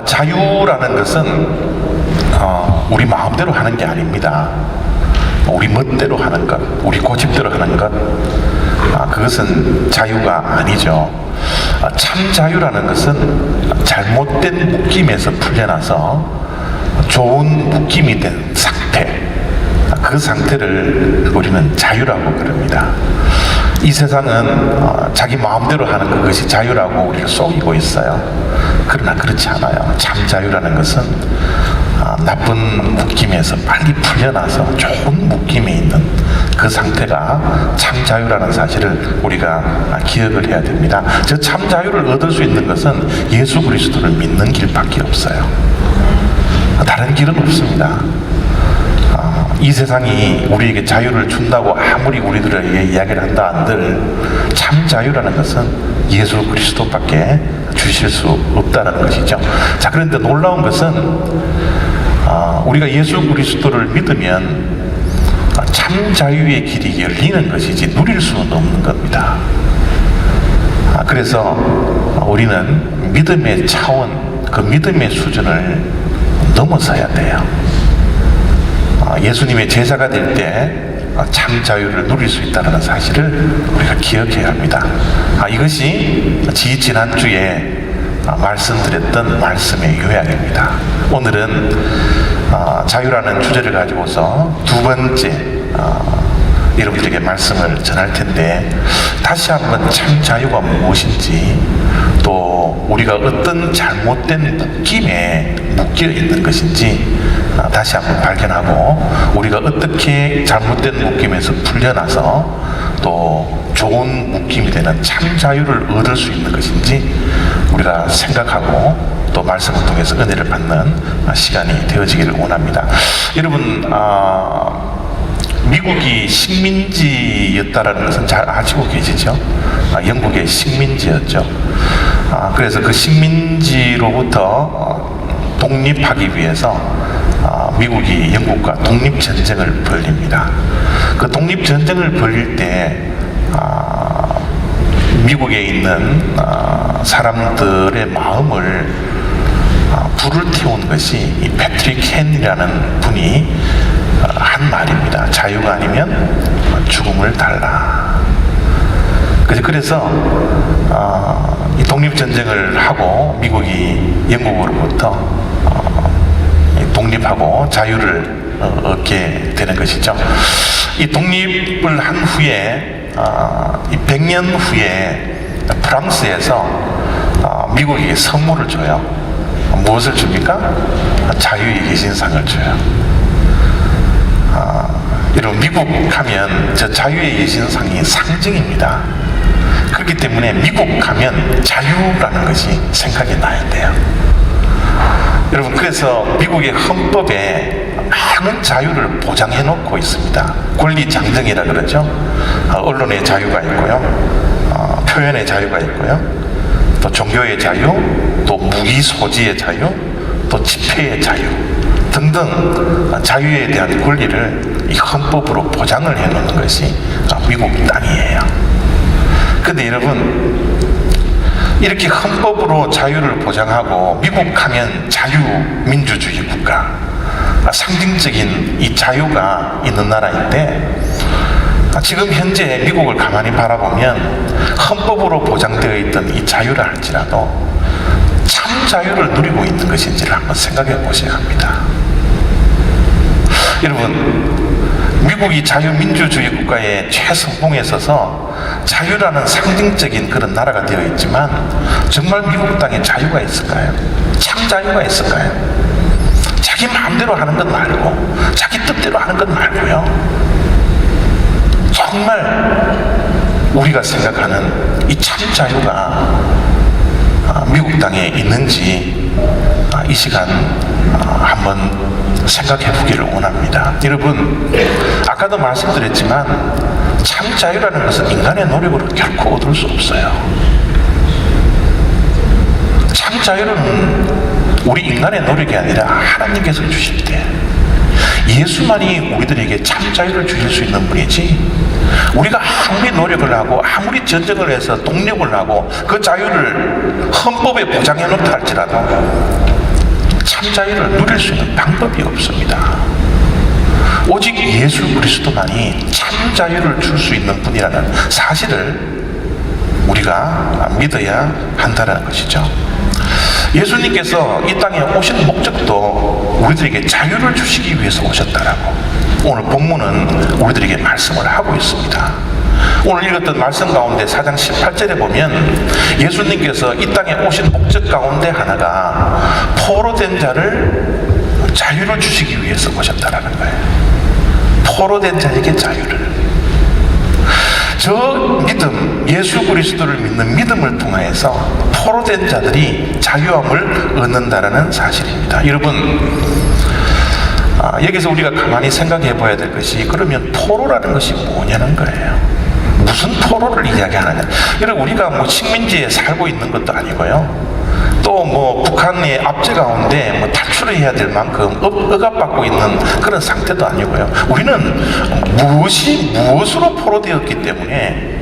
자유라는 것은 우리 마음대로 하는 게 아닙니다. 우리 멋대로 하는 것, 우리 고집대로 하는 것, 그것은 자유가 아니죠. 참 자유라는 것은 잘못된 묶임에서 풀려나서 좋은 묶임이 된 상태, 그 상태를 우리는 자유라고 그럽니다. 이 세상은 자기 마음대로 하는 그것이 자유라고 우리를 속이고 있어요. 그러나 그렇지 않아요. 참 자유라는 것은 나쁜 묶임에서 빨리 풀려나서 좋은 묶임에 있는 그 상태가 참 자유라는 사실을 우리가 기억을 해야 됩니다. 저 참 자유를 얻을 수 있는 것은 예수 그리스도를 믿는 길밖에 없어요. 다른 길은 없습니다. 이 세상이 우리에게 자유를 준다고 아무리 우리들에게 이야기를 한다 한들 참 자유라는 것은 예수 그리스도밖에 주실 수 없다는 것이죠. 자, 그런데 놀라운 것은 우리가 예수 그리스도를 믿으면 참 자유의 길이 열리는 것이지 누릴 수는 없는 겁니다. 그래서 우리는 믿음의 차원, 그 믿음의 수준을 넘어서야 돼요. 예수님의 제자가 될 때 참 자유를 누릴 수 있다는 사실을 우리가 기억해야 합니다. 이것이 지난주에 말씀드렸던 말씀의 요약입니다. 오늘은 자유라는 주제를 가지고서 두 번째 여러분들에게 말씀을 전할 텐데, 다시 한번 참 자유가 무엇인지, 또 우리가 어떤 잘못된 묶임에 묶여 있는 것인지 다시 한번 발견하고, 우리가 어떻게 잘못된 묶임에서 풀려나서 또 좋은 묶임이 되는 참 자유를 얻을 수 있는 것인지 우리가 생각하고 또 말씀을 통해서 은혜를 받는 시간이 되어지기를 원합니다. 여러분, 미국이 식민지였다라는 것은 잘 아시고 계시죠? 영국의 식민지였죠. 그래서 그 식민지로부터 독립하기 위해서 미국이 영국과 독립전쟁을 벌립니다. 그 독립전쟁을 벌릴 때 미국에 있는 사람들의 마음을 불을 태운 것이 이 패트릭 헨이라는 분이 한 말입니다. 자유가 아니면 죽음을 달라. 그래서 이 독립전쟁을 하고 미국이 영국으로부터 독립하고 자유를 얻게 되는 것이죠. 이 독립을 한 후에 100년 후에 프랑스에서 미국에게 선물을 줘요. 무엇을 줍니까? 자유의 계신상을 줘요. 여러분, 미국 하면 저 자유의 계신상이 상징입니다. 그렇기 때문에 미국 가면 자유라는 것이 생각이 나야 돼요. 여러분, 그래서 미국의 헌법에 많은 자유를 보장해 놓고 있습니다. 권리장정이라 그러죠. 언론의 자유가 있고요, 표현의 자유가 있고요, 또 종교의 자유, 또 무기 소지의 자유, 또 집회의 자유 등등 자유에 대한 권리를 이 헌법으로 보장을 해 놓는 것이 미국 땅이에요. 근데 여러분, 이렇게 헌법으로 자유를 보장하고 미국 하면 자유민주주의 국가, 상징적인 이 자유가 있는 나라인데, 지금 현재 미국을 가만히 바라보면 헌법으로 보장되어 있던 이 자유라 할지라도 참 자유를 누리고 있는 것인지를 한번 생각해 보셔야 합니다. 여러분, 미국이 자유민주주의 국가의 최선봉에 서서 자유라는 상징적인 그런 나라가 되어 있지만, 정말 미국 땅에 자유가 있을까요? 참 자유가 있을까요? 자기 마음대로 하는 것 말고, 자기 뜻대로 하는 것 말고요, 정말 우리가 생각하는 이 참 자유가 미국 땅에 있는지 이 시간 한번 생각해 보기를 원합니다. 여러분, 아까도 말씀드렸지만 참 자유라는 것은 인간의 노력으로 결코 얻을 수 없어요. 참 자유는 우리 인간의 노력이 아니라 하나님께서 주실 때, 예수만이 우리들에게 참 자유를 주실 수 있는 분이지, 우리가 아무리 노력을 하고 아무리 전쟁을 해서 독립을 하고 그 자유를 헌법에 보장해 놓다 할지라도 참 자유를 누릴 수 있는 방법이 없습니다. 오직 예수 그리스도만이 참 자유를 줄 수 있는 분이라는 사실을 우리가 믿어야 한다는 것이죠. 예수님께서 이 땅에 오신 목적도 우리들에게 자유를 주시기 위해서 오셨다라고 오늘 본문은 우리들에게 말씀을 하고 있습니다. 오늘 읽었던 말씀 가운데 4장 18절에 보면 예수님께서 이 땅에 오신 목적 가운데 하나가 포로된 자를 자유를 주시기 위해서 오셨다라는 거예요. 포로된 자에게 자유를. 저 믿음, 예수 그리스도를 믿는 믿음을 통해서 포로된 자들이 자유함을 얻는다라는 사실입니다. 여러분, 여기서 우리가 가만히 생각해 봐야 될 것이, 그러면 포로라는 것이 뭐냐는 거예요. 무슨 포로를 이야기하느냐. 여러분, 우리가 뭐 식민지에 살고 있는 것도 아니고요, 또 뭐 북한의 압제 가운데 탈출해야 될 만큼 억압받고 있는 그런 상태도 아니고요. 우리는 무엇으로 포로되었기 때문에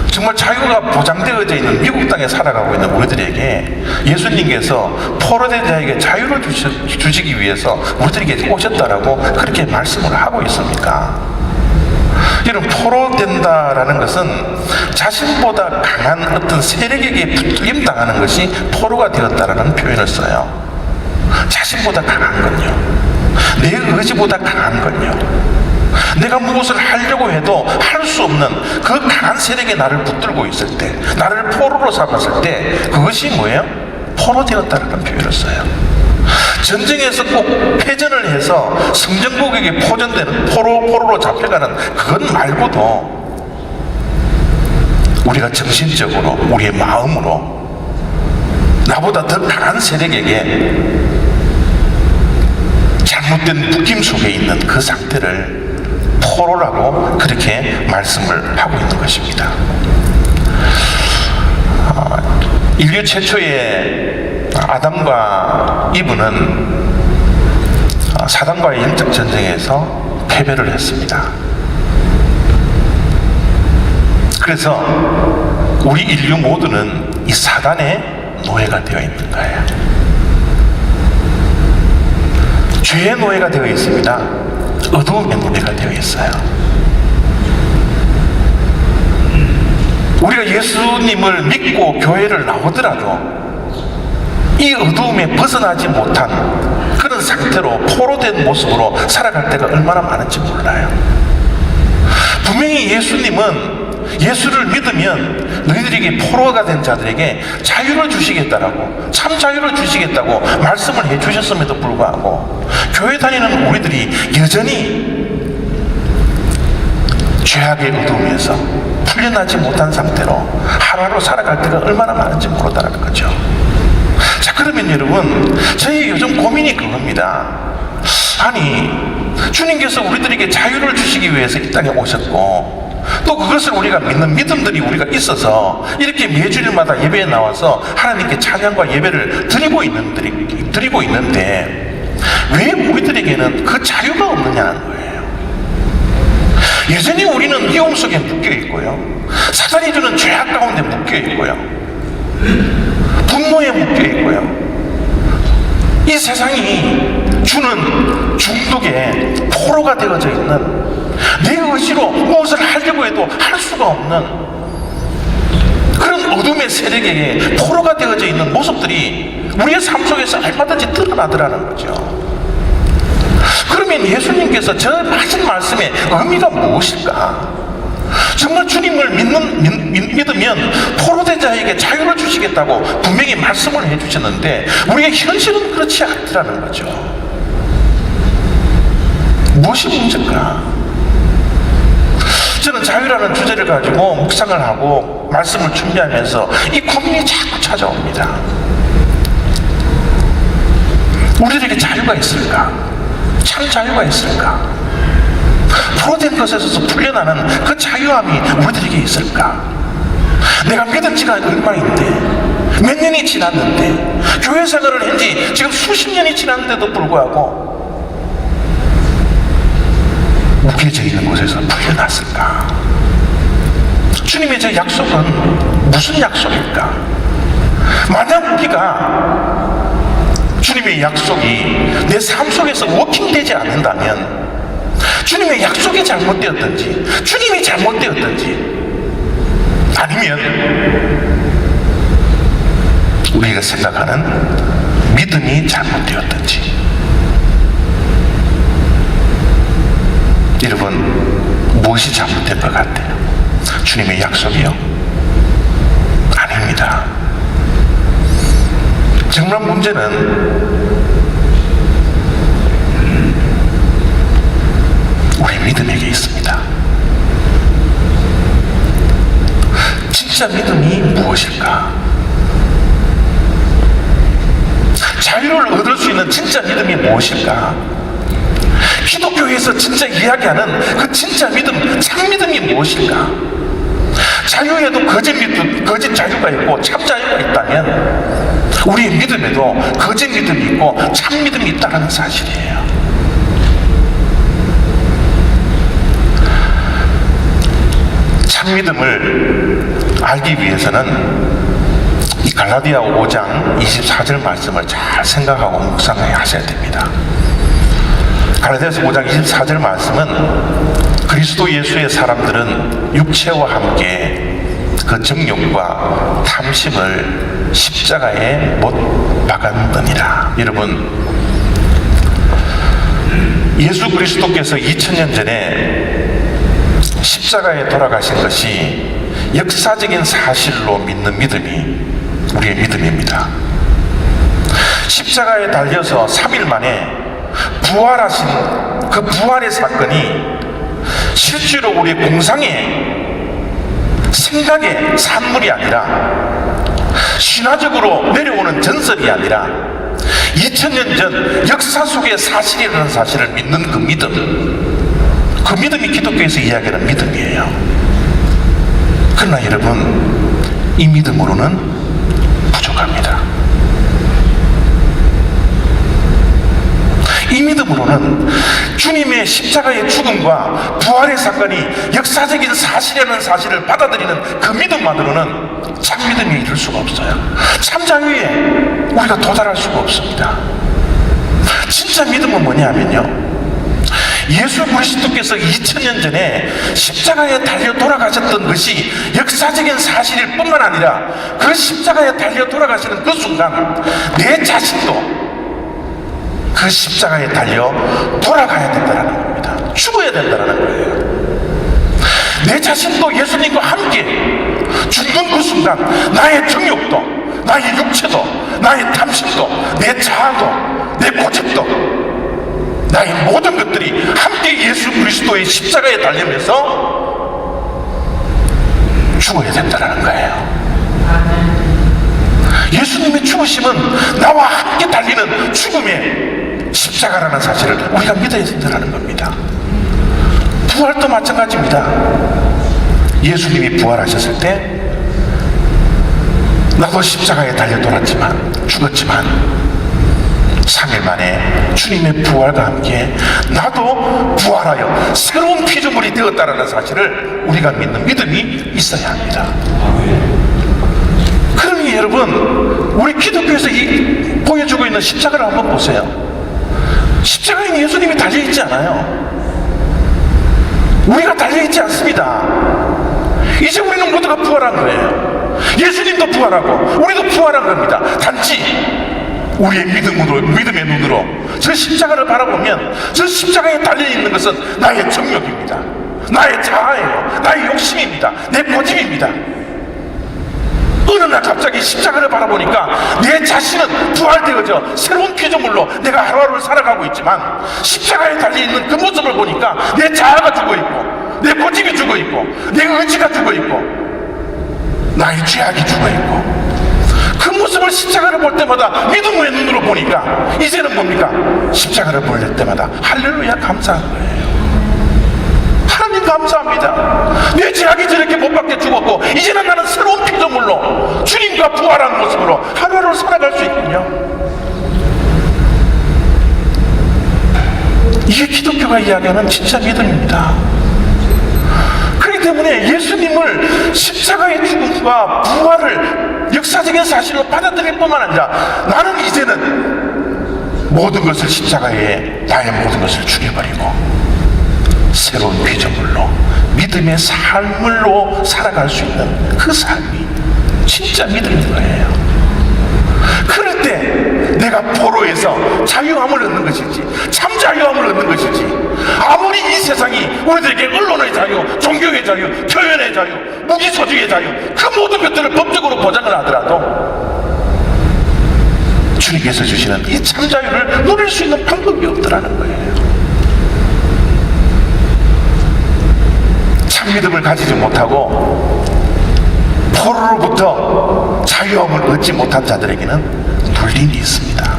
정말 자유가 보장되어져 있는 미국 땅에 살아가고 있는 우리들에게 예수님께서 포로된 자에게 자유를 주시기 위해서 우리들에게 오셨다라고 그렇게 말씀을 하고 있습니까? 여러분, 포로된다라는 것은 자신보다 강한 어떤 세력에게 붙임당하는 것이 포로가 되었다라는 표현을 써요. 자신보다 강한 건요, 내 의지보다 강한 건요, 내가 무엇을 하려고 해도 할 수 없는 그 강한 세력이 나를 붙들고 있을 때, 나를 포로로 삼았을 때, 그것이 뭐예요? 포로되었다라는 표현을 써요. 전쟁에서 꼭 패전을 해서 성전국에게 포전되는 포로로 잡혀가는 그건 말고도 우리가 정신적으로, 우리의 마음으로 나보다 더 강한 세력에게 잘못된 묶임 속에 있는 그 상태를 포로라고 그렇게 말씀을 하고 있는 것입니다. 인류 최초의 아담과 이브는 사단과의 영적 전쟁에서 패배를 했습니다. 그래서 우리 인류 모두는 이 사단의 노예가 되어 있는 거예요. 죄의 노예가 되어 있습니다. 어두움의 노예가 되어 있어요. 우리가 예수님을 믿고 교회를 나오더라도 이 어두움에 벗어나지 못한 그런 상태로 포로된 모습으로 살아갈 때가 얼마나 많은지 몰라요. 분명히 예수님은 예수를 믿으면 너희들에게 포로가 된 자들에게 자유를 주시겠다라고, 참 자유를 주시겠다고 말씀을 해주셨음에도 불구하고 교회 다니는 우리들이 여전히 죄악의 어두움에서 풀려나지 못한 상태로 하루하루 살아갈 때가 얼마나 많은지 모른다는 거죠. 자, 그러면 여러분, 저희 요즘 고민이 그겁니다. 아니, 주님께서 우리들에게 자유를 주시기 위해서 이 땅에 오셨고, 또 그것을 우리가 믿는 믿음들이 우리가 있어서 이렇게 매주일마다 예배에 나와서 하나님께 찬양과 예배를 드리고 있는데 왜 우리들에게는 그 자유가 없느냐는 거예요. 여전히 우리는 위험 속에 묶여 있고요, 사단이 주는 죄악 가운데 묶여 있고요, 분노에 묶여 있고요, 이 세상이 주는 중독에 포로가 되어져 있는, 내 의지로 무엇을 하려고 해도 할 수가 없는 그런 어둠의 세력에게 포로가 되어져 있는 모습들이 우리의 삶 속에서 얼마든지 드러나더라는 거죠. 그러면 예수님께서 저 하신 말씀의 의미가 무엇일까? 정말 주님을 믿으면 포로된 자에게 자유를 주시겠다고 분명히 말씀을 해주셨는데 우리의 현실은 그렇지 않더라는 거죠. 무엇이 문제일까? 저는 자유라는 주제를 가지고 묵상을 하고 말씀을 준비하면서 이 고민이 자꾸 찾아옵니다. 우리들에게 자유가 있을까? 참 자유가 있을까? 포로된 것에서 풀려나는 그 자유함이 우리들에게 있을까? 내가 믿은 지가 얼마인데, 몇 년이 지났는데, 교회 생활을 한 지 지금 수십 년이 지났는데도 불구하고 묶여져 있는 곳에서 풀려났을까? 주님의 저 약속은 무슨 약속일까? 만약 우리가 주님의 주님의 약속이 내 삶 속에서 워킹되지 않는다면, 주님의 약속이 잘못되었든지 주님이 잘못되었든지, 아니면 우리가 생각하는 믿음이 잘못되었든지, 여러분 무엇이 잘못된 것 같아요? 주님의 약속이요? 아닙니다. 정말 문제는 우리 믿음에게 있습니다. 진짜 믿음이 무엇일까? 자유를 얻을 수 있는 진짜 믿음이 무엇일까? 기독교에서 진짜 이야기하는 그 진짜 믿음, 참 믿음이 무엇일까? 자유에도 거짓 믿음, 거짓 자유가 있고 참 자유가 있다면, 우리의 믿음에도 거짓 믿음이 있고 참 믿음이 있다는 사실이에요. 참 믿음을 알기 위해서는 이 갈라디아 5장 24절 말씀을 잘 생각하고 묵상해 하셔야 됩니다. 갈라디아서 5장 24절 말씀은 그리스도 예수의 사람들은 육체와 함께 그 정욕과 탐심을 십자가에 못 박았느니라. 여러분, 예수 그리스도께서 2000년 전에 십자가에 돌아가신 것이 역사적인 사실로 믿는 믿음이 우리의 믿음입니다. 십자가에 달려서 3일 만에 부활하신 그 부활의 사건이 실제로 우리의 공상의 생각의 산물이 아니라, 신화적으로 내려오는 전설이 아니라 2000년 전 역사 속의 사실이라는 사실을 믿는 그 믿음, 그 믿음이 기독교에서 이야기하는 믿음이에요. 그러나 여러분, 이 믿음으로는 부족합니다. 이 믿음으로는 주님의 십자가의 죽음과 부활의 사건이 역사적인 사실이라는 사실을 받아들이는 그 믿음만으로는 참 믿음에 이를 수가 없어요. 참 자유에 우리가 도달할 수가 없습니다. 진짜 믿음은 뭐냐면요, 예수 그리스도께서 2000년 전에 십자가에 달려 돌아가셨던 것이 역사적인 사실일 뿐만 아니라, 그 십자가에 달려 돌아가시는 그 순간 내 자신도 그 십자가에 달려 돌아가야 된다는 겁니다. 죽어야 된다는 거예요. 내 자신도 예수님과 함께 죽는 그 순간 나의 정욕도, 나의 육체도, 나의 탐심도, 내 자아도, 내 고집도, 나의 모든 것들이 함께 예수 그리스도의 십자가에 달리면서 죽어야 된다는 거예요. 예수님의 죽으심은 나와 함께 달리는 죽음의 십자가라는 사실을 우리가 믿어야 된다는 겁니다. 부활도 마찬가지입니다. 예수님이 부활하셨을 때 나도 십자가에 달려 돌았지만, 죽었지만 3일 만에 주님의 부활과 함께 나도 부활하여 새로운 피조물이 되었다는 사실을 우리가 믿는 믿음이 있어야 합니다. 그러니 여러분, 우리 기독교에서 보여주고 있는 십자가를 한번 보세요. 십자가에 예수님이 달려있지 않아요. 우리가 달려있지 않습니다. 이제 우리는 모두가 부활한 거예요. 예수님도 부활하고 우리도 부활한 겁니다. 단지 우리의 믿음의 눈으로 저 십자가를 바라보면, 저 십자가에 달려있는 것은 나의 정욕입니다. 나의 자아예요. 나의 욕심입니다. 내 고집입니다. 어느 날 갑자기 십자가를 바라보니까 내 자신은 부활되어져 새로운 피조물로 내가 하루하루를 살아가고 있지만, 십자가에 달려있는 그 모습을 보니까 내 자아가 죽어있고, 내 고집이 죽어있고, 내 의지가 죽어있고, 나의 죄악이 죽어있고, 그 모습을 십자가를 볼 때마다 믿음의 눈으로 보니까 이제는 뭡니까? 십자가를 볼 때마다 할렐루야 감사한 거예요. 하나님 감사합니다. 내 죄악이 저렇게 못 박게 죽었고, 이제는 나는 새로운 피조물로 주님과 부활한 모습으로 하루하루 살아갈 수 있군요. 이게 기독교가 이야기하는 진짜 믿음입니다. 그렇기 때문에 예수님을 십자가의 죽음과 부활을 역사적인 사실로 받아들일 뿐만 아니라, 나는 이제는 모든 것을 십자가에 나의 모든 것을 죽여버리고 새로운 피조물로 믿음의 삶으로 살아갈 수 있는 그 삶이 진짜 믿음인 거예요. 그럴 때 내가 포로에서 자유함을 얻는 것일지 참 자유함을 얻는 것일지, 아무리 이 세상이 우리들에게 언론의 자유, 종교의 자유, 표현의 자유, 무기소지의 자유, 그 모든 것들을 법적으로 보장을 하더라도 주님께서 주시는 이 참 자유를 누릴 수 있는 방법이 없더라는 거예요. 참 믿음을 가지지 못하고 포로로부터 자유함을 얻지 못한 자들에게는 눌림이 있습니다.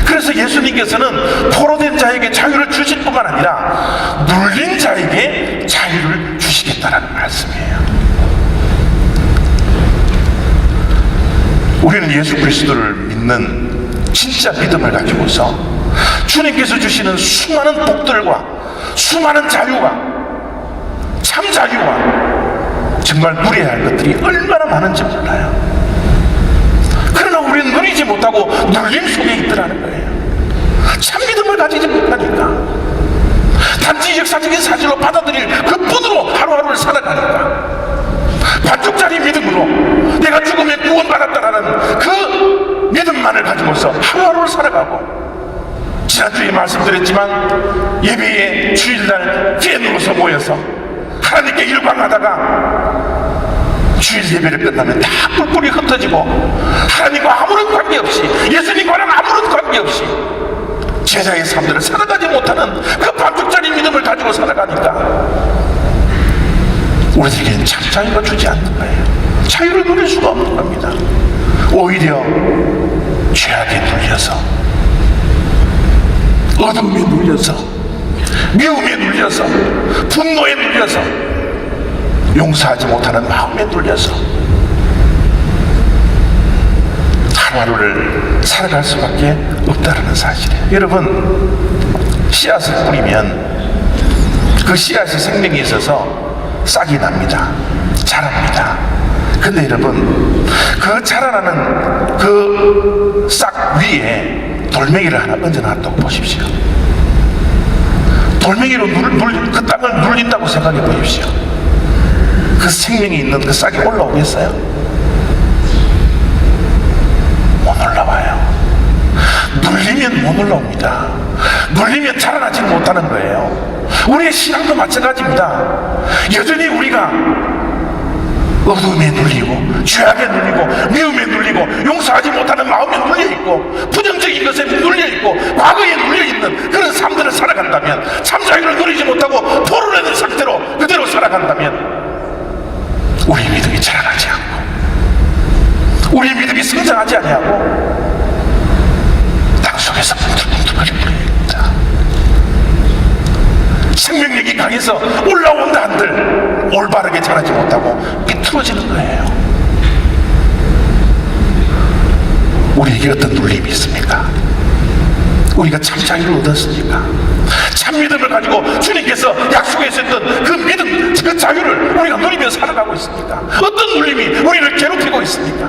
그래서 예수님께서는 포로된 자에게 자유를 주실 뿐만 아니라 눌린 자에게 자유를 주시겠다라는 말씀이에요. 우리는 예수 그리스도를 믿는 진짜 믿음을 가지고서 주님께서 주시는 수많은 복들과 수많은 자유와 참 자유와 정말 누려야 할 것들이 얼마나 많은지 몰라요. 그러나 우리는 누리지 못하고 눌림 속에 있더라는 거예요. 참 믿음을 가지지 못하니까, 단지 역사적인 사실로 받아들일 그뿐으로 하루하루를 살아가니까, 반쪽짜리 믿음으로 내가 죽으면 구원받았다라는 그 믿음만을 가지고서 하루하루를 살아가고, 지난주에 말씀드렸지만 예배에 주일날 뒤에 누워서 모여서 하나님께 일광하다가 주일 예배를 끝나면 다 뿔뿔이 흩어지고 하나님과 아무런 관계없이, 예수님과는 아무런 관계없이 제자의 삶들을 살아가지 못하는 그 반쪽짜리 믿음을 가지고 살아가니까 우리들에게는 참 자유가 주지 않는 거예요. 자유를 누릴 수가 없는 겁니다. 오히려 죄악에 눌려서, 어둠에 눌려서, 미움에 눌려서, 분노에 눌려서, 용서하지 못하는 마음에 눌려서 하루하루를 살아갈 수밖에 없다는 사실이에요. 여러분, 씨앗을 뿌리면 그 씨앗이 생명이 있어서 싹이 납니다. 자랍니다. 근데 여러분, 그 자라나는 그 싹 위에 돌멩이를 하나 얹어놨다고 보십시오. 돌멩이로 그 땅을 눌린다고 생각해 보십시오. 그 생명이 있는 그 싹이 올라오겠어요? 못 올라와요. 눌리면 못 올라옵니다. 눌리면 자라나지 못하는 거예요. 우리의 신앙도 마찬가지입니다. 여전히 우리가 어둠에 눌리고, 죄악에 눌리고, 미움에 눌리고, 용서하지 못하는 마음에 눌려있고, 부정적인 것에 눌려있고, 과거에 눌려있는 그런 삶들을 살아간다면, 참 자유를 누리지 못하고 포로되는 상태로 그대로 살아간다면 우리의 믿음이 자라나지 않고, 우리의 믿음이 성장하지 아니하고 땅 속에서 뭉틀뭉틀거릴 뿐입니다. 생명력이 강해서 올라온다 한들 올바르게 자라지 못하고 비틀어지는 거예요. 우리에게 어떤 눌림이 있습니까? 우리가 참 자유를 얻었으니까, 참 믿음을 가지고 주님께서 약속하셨던 그 믿음, 그 자유를 우리가 누리며 살아가고 있습니까? 어떤 눌림이 우리를 괴롭히고 있습니까?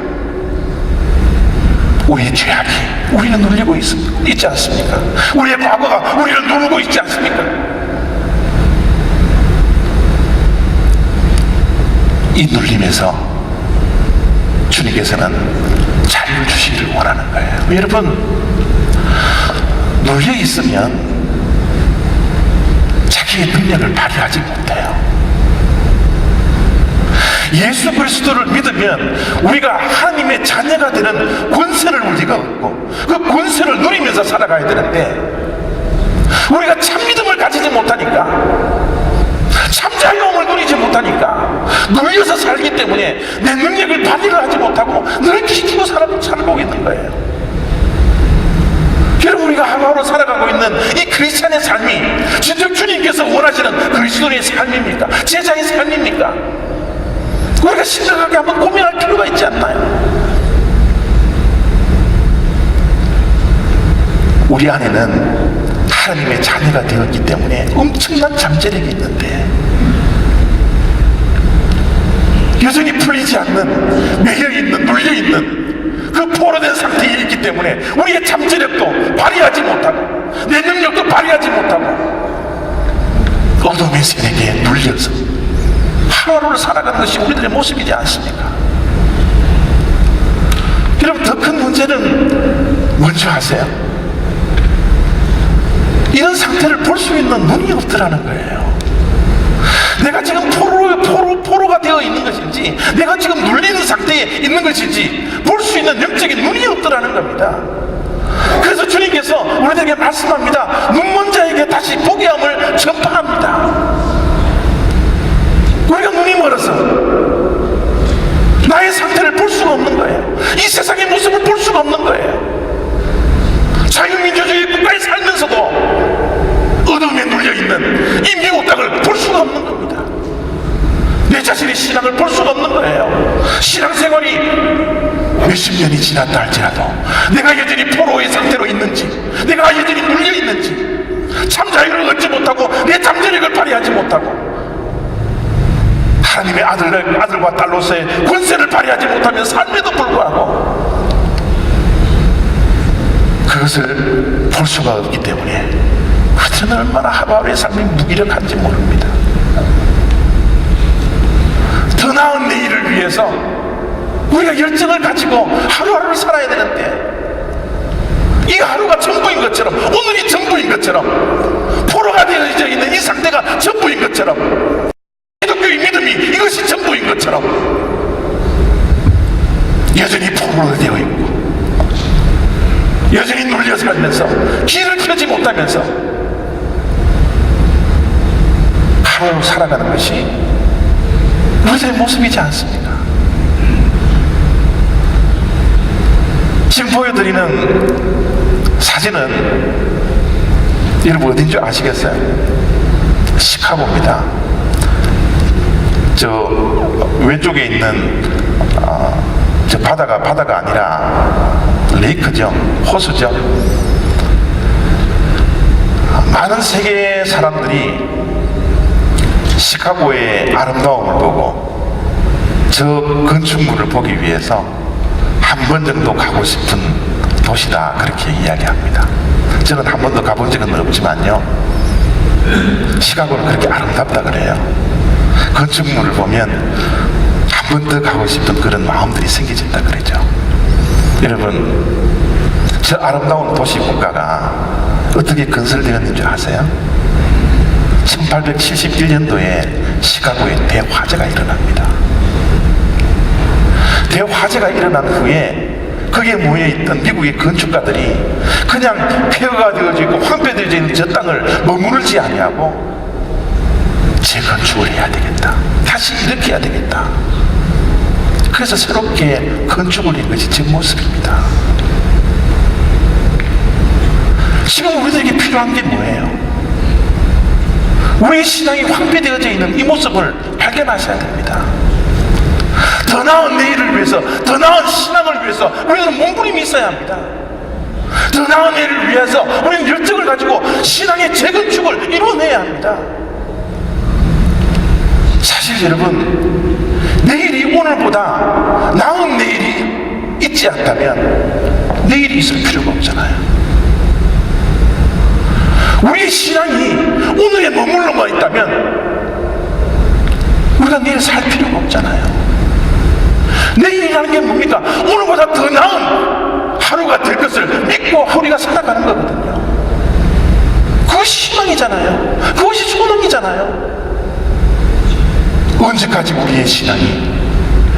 우리의 죄악이 우리를 눌리고 있지 않습니까? 우리의 과거가 우리를 누르고 있지 않습니까? 이 눌림에서 주님께서는 자유를 주시기를 원하는 거예요. 여러분, 눌려 있으면 자기의 능력을 발휘하지 못해요. 예수 그리스도를 믿으면 우리가 하나님의 자녀가 되는 권세를 우리가 얻고 그 권세를 누리면서 살아가야 되는데, 우리가 참 믿음을 가지지 못하니까, 참 자유함을 누리지 못하니까 눌려서 살기 때문에 내 능력을 발휘를 하지 못하고 늘 기키고 살아가고 있는 거예요. 여러분, 우리가 하루하루 살아가고 있는 이 크리스찬의 삶이 진정 주님께서 원하시는 그리스도의 삶입니까? 제자의 삶입니까? 우리가 심각하게 한번 고민할 필요가 있지 않나요? 우리 안에는 하나님의 자녀가 되었기 때문에 엄청난 잠재력이 있는데 여전히 풀리지 않는, 매여있는, 눌려있는 그 포로된 상태에 있기 때문에 우리의 잠재력도 발휘하지 못하고 내 능력도 발휘하지 못하고 어둠의 세력에 눌려서 하루하루를 살아가는 것이 우리들의 모습이지 않습니까? 여러분, 더 큰 문제는 뭔지 아세요? 이런 상태를 볼 수 있는 눈이 없더라는 거예요. 내가 지금 포로가 되어 있는 것인지 내가 지금 눌리는 상태에 있는 것인지 볼 수 있는 영적인 눈이 없더라는 겁니다. 그래서 주님께서 우리에게 말씀합니다. 눈먼 자에게 다시 보게 함을 전파합니다. 우리가 눈이 멀어서 나의 상태를 볼 수가 없는 거예요. 이 세상의 모습을 볼 수가 없는 거예요. 자유민주주의 국가에 살면서도 어둠에 눌려있는 이 미국 땅을 볼 수가 없는 겁니다. 내 자신의 신앙을 볼 수가 없는 거예요. 신앙생활이 몇십 년이 지났다 할지라도 내가 여전히 포로의 상태로 있는지, 내가 여전히 눌려있는지, 참 자유를 얻지 못하고 내 잠재력을 발휘하지 못하고 하나님의 아들과 딸로서의 권세를 발휘하지 못하면 삶에도 불구하고 그것을 볼 수가 없기 때문에 우리는 얼마나 하루하루의 삶이 무기력한지 모릅니다. 더 나은 내일을 위해서 우리가 열정을 가지고 하루하루를 살아야 되는데 이 하루가 전부인 것처럼, 오늘이 전부인 것처럼, 포로가 되어져 있는 이 상태가 전부인 것처럼, 기독교의 믿음이 이것이 전부인 것처럼 여전히 포로로 되어 있고 여전히 눌려 살면서 길을 펴지 못하면서 하루하루 살아가는 것이 우리의 모습이지 않습니까? 지금 보여드리는 사진은 여러분 어딘 줄 아시겠어요? 시카고입니다. 저 왼쪽에 있는 저 바다가 아니라 레이크죠, 호수죠. 많은 세계 사람들이 시카고의 아름다움을 보고 저 건축물을 보기 위해서 한 번 정도 가고 싶은 도시다, 그렇게 이야기합니다. 저는 한 번도 가본 적은 없지만요, 시카고는 그렇게 아름답다 그래요. 건축물을 보면 한 번 더 가고 싶은 그런 마음들이 생겨진다 그러죠. 여러분, 저 아름다운 도시 국가가 어떻게 건설되었는 줄 아세요? 1871년도에 시카고에 대화재가 일어납니다. 대화재가 일어난 후에 거기에 모여있던 미국의 건축가들이 그냥 폐허가 되어져 있고 황폐되어져 있는 저 땅을 머무르지 아니하고 재건축을 해야 되겠다, 다시 이렇게 해야 되겠다. 그래서 새롭게 건축을 한 것이 제 모습입니다. 지금 우리들에게 필요한 게 뭐예요? 우리의 신앙이 황폐되어져 있는 이 모습을 발견하셔야 됩니다. 더 나은 내일을 위해서, 더 나은 신앙을 위해서 우리는 몸부림이 있어야 합니다. 더 나은 내일을 위해서 우리는 열정을 가지고 신앙의 재건축을 이루어내야 합니다. 사실 여러분, 내일이 오늘보다 나은 내일이 있지 않다면 내일이 있을 필요가 없잖아요. 우리의 신앙이 오늘에 머물러만 있다면 우리가 내일 살 필요가 없잖아요. 내일이라는 게 뭡니까? 오늘보다 더 나은 하루가 될 것을 믿고 우리가 살아가는 거거든요. 그것이 희망이잖아요. 그것이 소망이잖아요. 언제까지 우리의 신앙이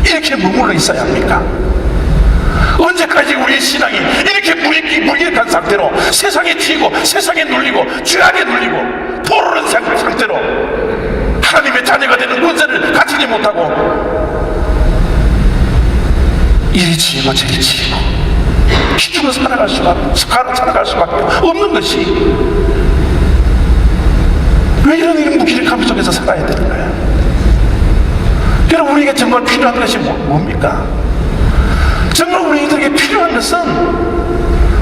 이렇게 머물러 있어야 합니까? 언제까지 우리의 신앙이 이렇게 무기력한 상태로 세상에 쥐고 세상에 눌리고 죄악에 눌리고 포로는 상태로 하나님의 자녀가 되는 권세를 가지지 못하고 이리 치이고 저리 치이고 기죽어 살아갈 수밖에 없는 것이, 왜 이런 무기력함 속에서 살아야 되는 거야? 여러분, 우리에게 정말 필요한 것이 뭡니까? 정말 우리에게 필요한 것은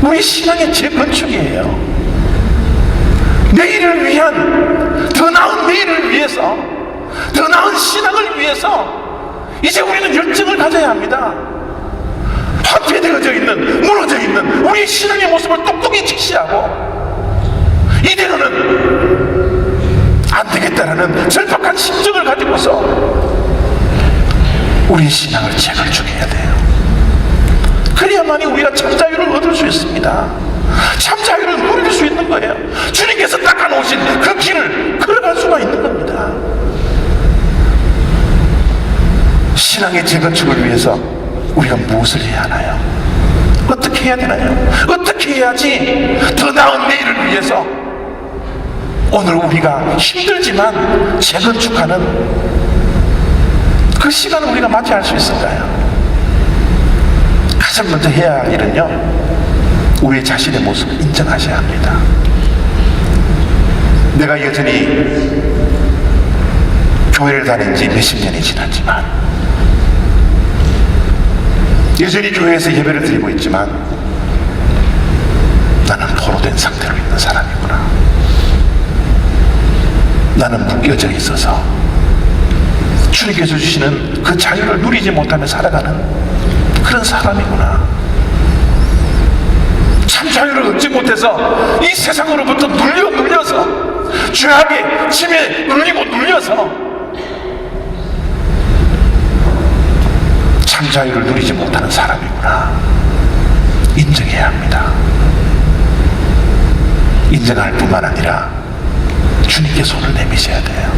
우리 신앙의 재건축이에요. 내일을 위한, 더 나은 내일을 위해서, 더 나은 신앙을 위해서 이제 우리는 열정을 가져야 합니다. 파괴되어져 있는, 무너져 있는 우리 신앙의 모습을 똑똑히 직시하고 이대로는 안 되겠다라는 절박한 심정을 가지고서 우리의 신앙을 책을 죽여야 돼요. 그래야만이 우리가 참 자유를 얻을 수 있습니다. 참 자유를 누릴 수 있는 거예요. 주님께서 닦아놓으신 그 길을 걸어갈 수가 있는 겁니다. 신앙의 재건축을 위해서 우리가 무엇을 해야 하나요? 어떻게 해야 되나요? 어떻게 해야지 더 나은 내일을 위해서 오늘 우리가 힘들지만 재건축하는 그 시간을 우리가 맞이할 수 있을까요? 가장 먼저 해야 할 일은요, 우리 자신의 모습을 인정하셔야 합니다. 내가 여전히 교회를 다닌 지 몇십 년이 지났지만, 여전히 교회에서 예배를 드리고 있지만 나는 포로된 상태로 있는 사람이구나. 나는 묶여져 있어서 주님께서 주시는 그 자유를 누리지 못하며 살아가는 그런 사람이구나. 참 자유를 얻지 못해서 이 세상으로부터 눌려서 죄악의 짐에 눌려서 참 자유를 누리지 못하는 사람이구나. 인정해야 합니다. 인정할 뿐만 아니라 주님께 손을 내미셔야 돼요.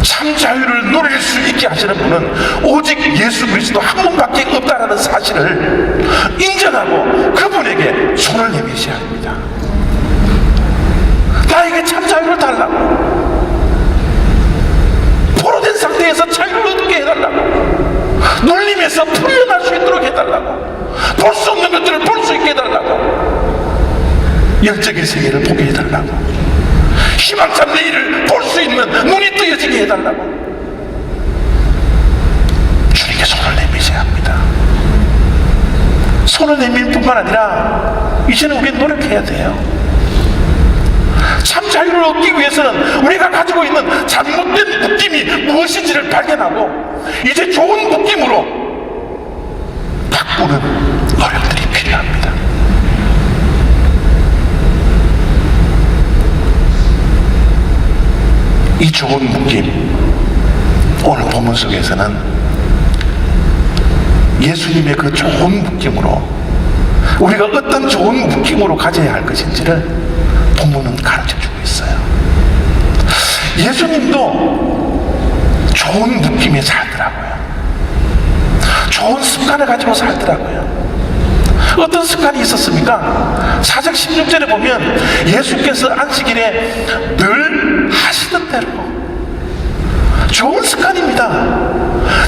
참 자유를 누릴 수 있게 하시는 분은 오직 예수 그리스도 한 분밖에 없다라는 사실을 인정하고 그분에게 손을 내미셔야 합니다. 나에게 참 자유를 달라고, 포로된 상태에서 자유를 얻게 해달라고, 눌림에서 풀려날 수 있도록 해달라고, 볼 수 없는 것들을 볼 수 있게 해달라고, 영적인 세계를 보게 해달라고, 희망찬 내일을 볼 수 있는 눈이 뜨여지게 해달라고 주님께 손을 내미셔야 합니다. 손을 내밀 뿐만 아니라 이제는 우리는 노력해야 돼요. 참 자유를 얻기 위해서는 우리가 가지고 있는 잘못된 묶임이 무엇인지를 발견하고 이제 좋은 묶임으로 바꾸는 노력들이 필요합니다. 이 좋은 묶임, 오늘 본문 속에서는 예수님의 그 좋은 묶임으로 우리가 어떤 좋은 묶임으로 가져야 할 것인지를 본문은 가르쳐주고 있어요. 예수님도 좋은 묶임에 살더라고요. 좋은 습관을 가지고 살더라고요. 어떤 습관이 있었습니까? 4장 16절에 보면 예수께서 안식일에 늘 하시던 대로, 좋은 습관입니다.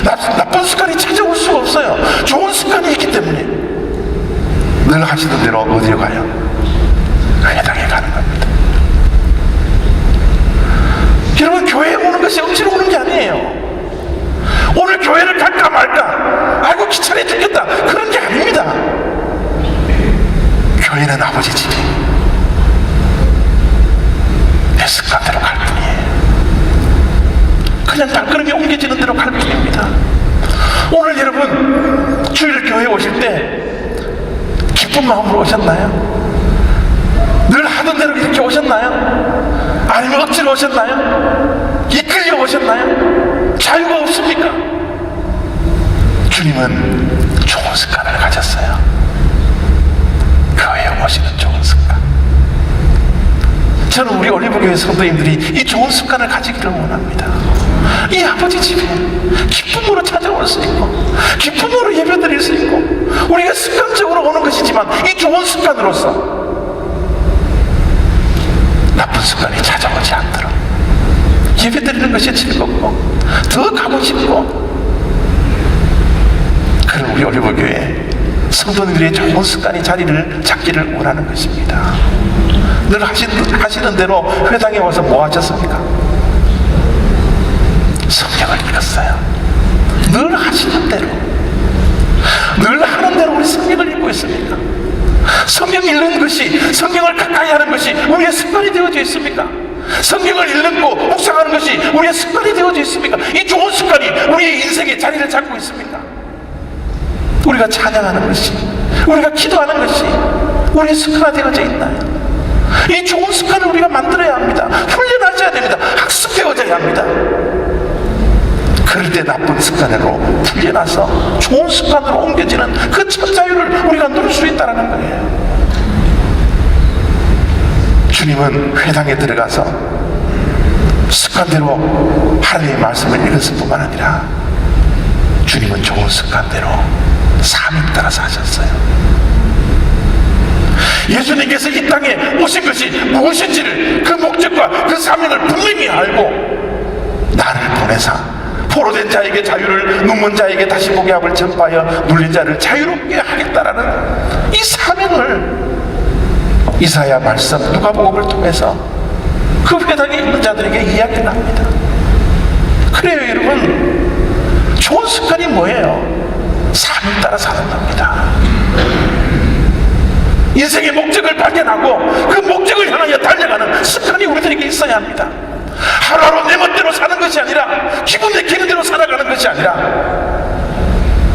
나쁜 습관이 찾아올 수가 없어요. 좋은 습관이 있기 때문에 늘 하시던 대로 어디로 가요? 회당에 가는 겁니다. 여러분, 교회에 오는 것이 억지로 오는 게 아니에요. 오늘 교회를 갈까 말까, 아이고 귀찮아 죽겠다, 그런 게 아닙니다. 교회는 아버지 집이 내 습관대로 갈 뿐이에요. 그냥 발걸음이 옮겨지는 대로 갈 뿐입니다. 오늘 여러분 주일 교회에 오실 때 기쁜 마음으로 오셨나요? 늘 하던 대로 이렇게 오셨나요? 아니면 억지로 오셨나요? 이끌려 오셨나요? 자유가 없습니까? 주님은 좋은 습관을 가졌어요. 교회에 오시는 좋은 습관. 저는 우리 올리브교회 성도님들이 이 좋은 습관을 가지기를 원합니다. 이 아버지 집에 기쁨으로 찾아올 수 있고, 기쁨으로 예배드릴 수 있고, 우리가 습관적으로 오는 것이지만 이 좋은 습관으로서 나쁜 습관이 찾아오지 않도록 예배드리는 것이 즐겁고 더 가고 싶고, 그런 우리 올리브교회 성도님들의 좋은 습관이 자리를 잡기를 원하는 것입니다. 늘 하시는 대로 회당에 와서 뭐 하셨습니까? 성경을 읽었어요. 늘 하시는 대로, 늘 하는 대로 우리 성경을 읽고 있습니까? 성경 읽는 것이, 성경을 가까이 하는 것이 우리의 습관이 되어져 있습니까? 성경을 읽고 묵상하는 것이 우리의 습관이 되어져 있습니까? 이 좋은 습관이 우리의 인생에 자리를 잡고 있습니까? 우리가 찬양하는 것이, 우리가 기도하는 것이 우리의 습관화 되어져 있나요? 이 좋은 습관을 우리가 만들어야 합니다. 훈련하셔야 됩니다. 학습되어져야 합니다. 그럴 때 나쁜 습관으로 풀려나서 좋은 습관으로 옮겨지는 그 참 자유를 우리가 누릴 수 있다는 거예요. 주님은 회당에 들어가서 습관대로 하나님의 말씀을 읽었을 뿐만 아니라 주님은 좋은 습관대로 사명 따라서 하셨어요. 예수님께서 이 땅에 오신 것이 무엇인지를, 그 목적과 그 사명을 분명히 알고 나를 보내사 포로된 자에게 자유를, 눈먼 자에게 다시 보게 함을 전파하여 눌린 자를 자유롭게 하겠다라는 이 사명을 이사야 말씀, 누가복음을 통해서 그 회당에 있는 자들에게 이야기를 합니다. 그래요, 여러분. 좋은 습관이 뭐예요? 사명 따라 사는 겁니다. 인생의 목적을 발견하고 그 목적을 향하여 달려가는 습관이 우리들에게 있어야 합니다. 하루하루 내 멋대로 사는 것이 아니라, 기분 내키는 대로 살아가는 것이 아니라,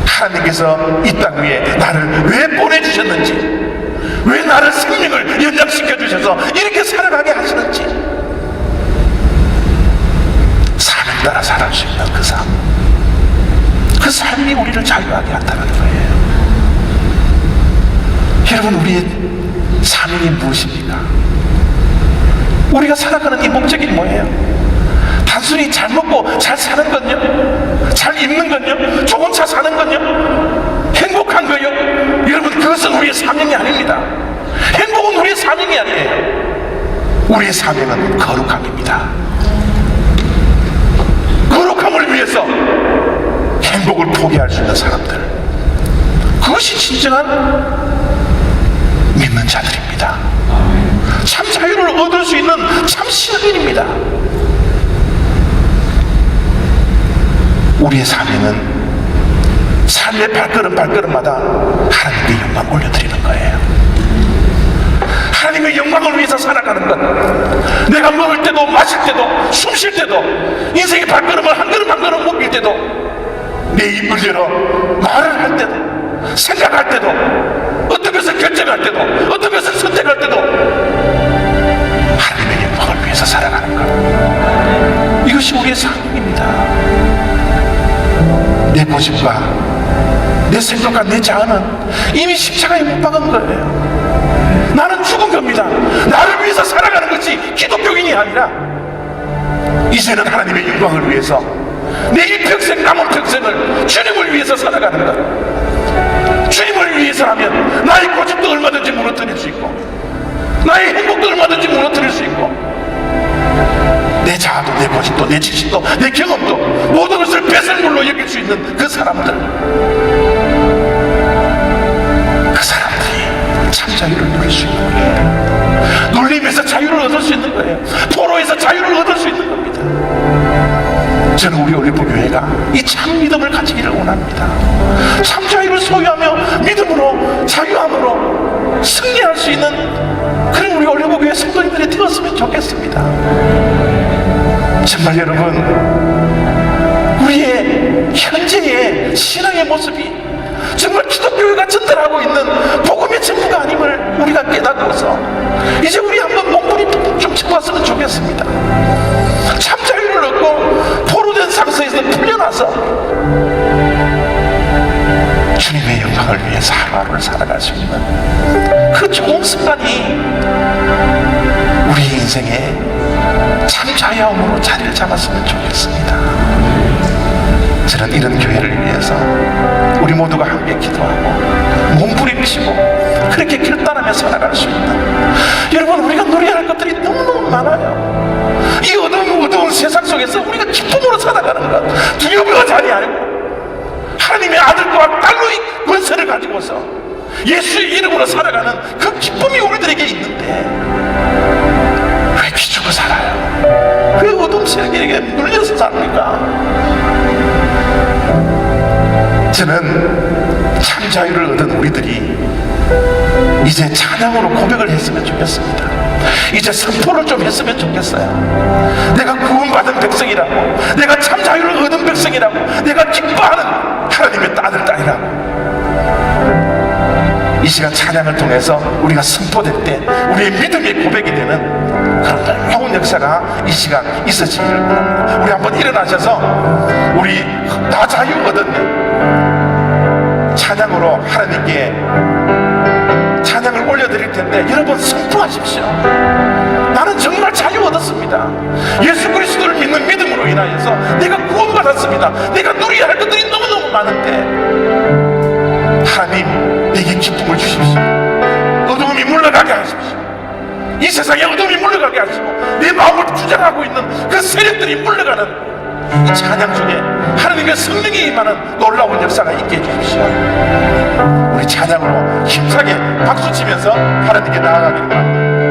하나님께서 이 땅 위에 나를 왜 보내주셨는지, 왜 나를 생명을 연장시켜 주셔서 이렇게 살아가게 하시는지, 사명 따라 살아갈 수 있는 그 삶, 그 삶이 우리를 자유하게 한다는 거예요. 여러분, 우리의 사명이 무엇입니까? 우리가 살아가는 이 목적이 뭐예요? 단순히 잘 먹고 잘 사는 건요? 잘 입는 건요? 좋은 차 사는 건요? 행복한 거요? 여러분, 그것은 우리의 사명이 아닙니다. 행복은 우리의 사명이 아니에요. 우리의 사명은 거룩함입니다. 거룩함을 위해서 행복을 포기할 수 있는 사람들, 그것이 진정한 믿는 자들입니다. 참 자유를 얻을 수 있는 참 신앙인입니다. 우리의 사명은 삶의 발걸음마다 하나님의 영광 올려드리는 거예요. 하나님의 영광을 위해서 살아가는 것, 내가 먹을 때도 마실 때도 숨 쉴 때도 인생의 발걸음을 한 걸음 한 걸음 옮길 때도, 내 입을 열어 말을 할 때도, 생각할 때도, 어떤 것을 결정할 때도, 어떤 것을 선택할 때도 하나님의 영광을 위해서 살아가는 것, 이것이 우리의 사명입니다. 내 고집과 내 생각과 내 자아는 이미 십자가에 못 박은 거예요. 나는 죽은 겁니다. 나를 위해서 살아가는 것이 기독교인이 아니라 이제는 하나님의 영광을 위해서 내 일평생 남은 평생을 주님을 위해서 살아가는 것, 주님을 위해서라면 나의 고집도 얼마든지 무너뜨릴 수 있고, 나의 행복도 얼마든지 무너뜨릴 수 있고, 내 자아도 내 고집도 내 지식도 내 경험도 모든 것을 배설물로 여길 수 있는 그 사람들, 그 사람들이 참 자유를 누릴 수 있는 거예요. 눌림에서 자유를 얻을 수 있는 거예요. 포로에서 자유를 얻을 수 있는 겁니다. 저는 우리 올리브 교회가 이 참 믿음을 가지기를 원합니다. 참 자유를 소유하며 믿음으로, 자유함으로 승리할 수 있는 그런 우리 올리브 교회 성도님들이 되었으면 좋겠습니다. 정말 여러분, 우리의 현재의 신앙의 모습이 정말 기독교회가 전달하고 있는 복음의 전부가 아님을 우리가 깨닫고서 이제 우리 한번 몸부림 좀 치고 왔으면 좋겠습니다. 참 자유를 얻고 포로된 상태에서 풀려나서 주님의 영광을 위해서 하루하루를 살아갈 수 있는 그 좋은 습관이 우리 인생에 참 자유함으로 자리를 잡았으면 좋겠습니다. 저는 이런 교회를 위해서 우리 모두가 함께 기도하고 몸부림치고 그렇게 결단하며 살아갈 수 있는, 여러분, 우리가 누려야 할 것들이 너무너무 많아요. 이 어두운 세상 속에서 우리가 기쁨으로 살아가는 것, 두려워하지 아니하고 하나님의 아들과 딸로의 권세를 가지고서 예수의 이름으로 살아가는 그 기쁨이 우리들에게 있는데 왜 기죽어 살아요? 왜 어둠 세력에게 눌려서 삽니까? 저는 참 자유를 얻은 우리들이 이제 찬양으로 고백을 했으면 좋겠습니다. 이제 선포를 좀 했으면 좋겠어요. 내가 구원받은 백성이라고, 내가 참 자유를 얻은 백성이라고, 내가 기뻐하는 하나님의 아들, 딸이라고. 이 시간 찬양을 통해서 우리가 선포될 때 우리의 믿음의 고백이 되는 그런 놀라운 역사가 이 시간 있어지기를 원합니다. 우리 한번 일어나셔서 우리 다 자유 얻었네 찬양으로 하나님께 찬양을 올려드릴 텐데, 여러분 선포하십시오. 나는 정말 자유 얻었습니다. 예수 그리스도를 믿는 믿음으로 인하여서 내가 구원받았습니다. 내가 누려야 할 것들이 너무너무 많은데 하나님 내게 기쁨을 주십시오. 어둠이 물러가게 하십시오. 이 세상에 어둠이 물러가게 하시고 내 마음을 주장하고 있는 그 세력들이 물러가는 이 찬양 중에 하나님의 성령이 임하는 놀라운 역사가 있게 해주십시오. 우리 찬양으로 힘차게 박수치면서 하나님께 나아가기를 바랍니다.